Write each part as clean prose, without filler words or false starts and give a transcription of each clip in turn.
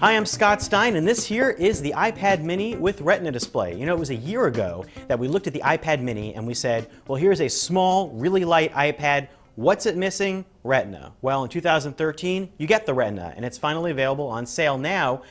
Hi, I'm Scott Stein, and this here is the iPad mini with Retina display. You know, it was a year ago that we looked at the iPad mini and we said, well, here's a small, really light iPad. What's it missing? Retina. Well, in 2013, you get the Retina, and it's finally available on sale now.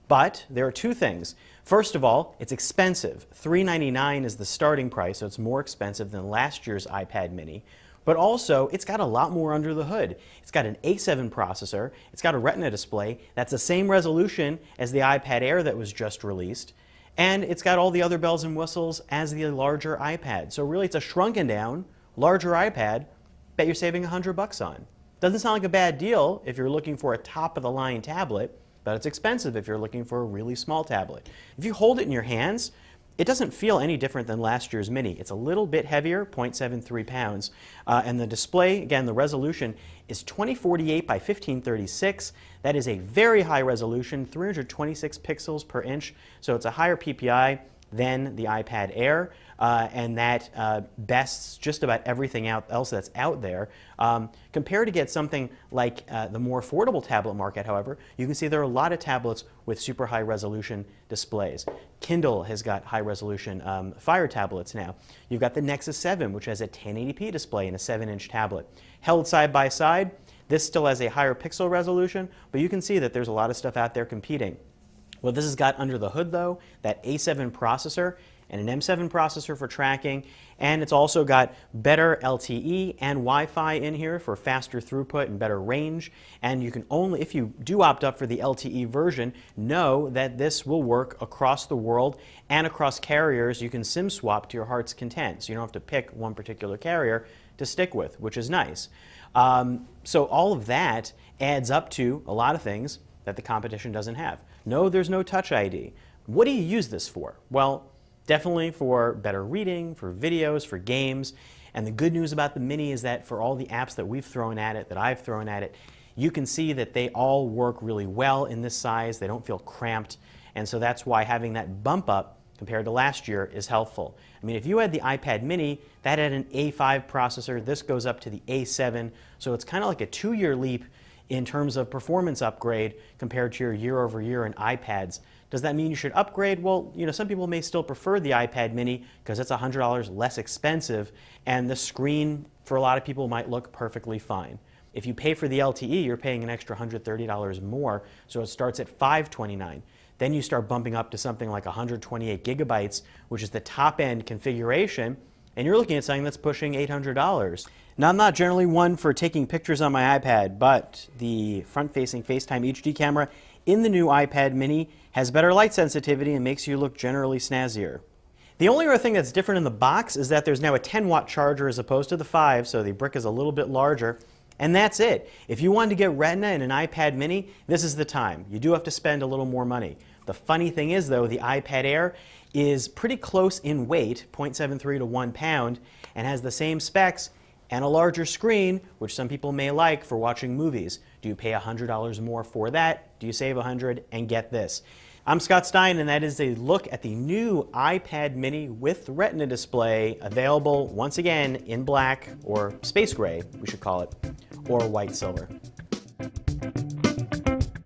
But there are two things. First of all, it's expensive. $399 is the starting price, so it's more expensive than last year's iPad mini. But also, it's got a lot more under the hood. It's got an A7 processor, it's got a Retina display that's the same resolution as the iPad Air that was just released, and it's got all the other bells and whistles as the larger iPad. So really, it's a shrunken down, larger iPad. Bet you're saving $100 on. Doesn't sound like a bad deal if you're looking for a top-of-the-line tablet, but it's expensive if you're looking for a really small tablet. If you hold it in your hands, it doesn't feel any different than last year's mini. It's a little bit heavier, 0.73 pounds, and the display, again, the resolution is 2048 by 1536. That is a very high resolution, 326 pixels per inch, so it's a higher PPI than the iPad Air, and that bests just about everything else that's out there. Compared to get something like the more affordable tablet market, however, you can see there are a lot of tablets with super high resolution displays. Kindle has got high resolution Fire tablets now. You've got the Nexus 7, which has a 1080p display in a 7-inch tablet. Held side by side, this still has a higher pixel resolution, but you can see that there's a lot of stuff out there competing. What this has got under the hood, though, that A7 processor and an M7 processor for tracking, and it's also got better LTE and Wi-Fi in here for faster throughput and better range. And you can only, if you do opt up for the LTE version, know that this will work across the world and across carriers. You can SIM swap to your heart's content, so you don't have to pick one particular carrier to stick with, which is nice. So all of that adds up to a lot of things that the competition doesn't have. No, there's no Touch ID. What do you use this for? Well, definitely for better reading, for videos, for games. And the good news about the Mini is that for all the apps that we've thrown at it, that I've thrown at it, you can see that they all work really well in this size. They don't feel cramped. And so that's why having that bump up compared to last year is helpful. I mean, if you had the iPad Mini, that had an A5 processor. This goes up to the A7. So it's kind of like a 2-year leap in terms of performance upgrade compared to your year-over-year in iPads. Does that mean you should upgrade? Well, you know, some people may still prefer the iPad mini because it's $100 less expensive, and the screen for a lot of people might look perfectly fine. If you pay for the LTE, you're paying an extra $130 more, so it starts at $529. Then you start bumping up to something like 128 gigabytes, which is the top-end configuration, and you're looking at something that's pushing $800. Now, I'm not generally one for taking pictures on my iPad, but the front-facing FaceTime HD camera in the new iPad mini has better light sensitivity and makes you look generally snazzier. The only other thing that's different in the box is that there's now a 10-watt charger as opposed to the 5, so the brick is a little bit larger. And that's it. If you wanted to get Retina in an iPad mini, this is the time. You do have to spend a little more money. The funny thing is, though, the iPad Air is pretty close in weight, 0.73 to 1 pound, and has the same specs and a larger screen, which some people may like for watching movies. Do you pay $100 more for that? Do you save $100 and get this? I'm Scott Stein, and that is a look at the new iPad mini with Retina display, available once again in black, or space gray, we should call it, or white silver.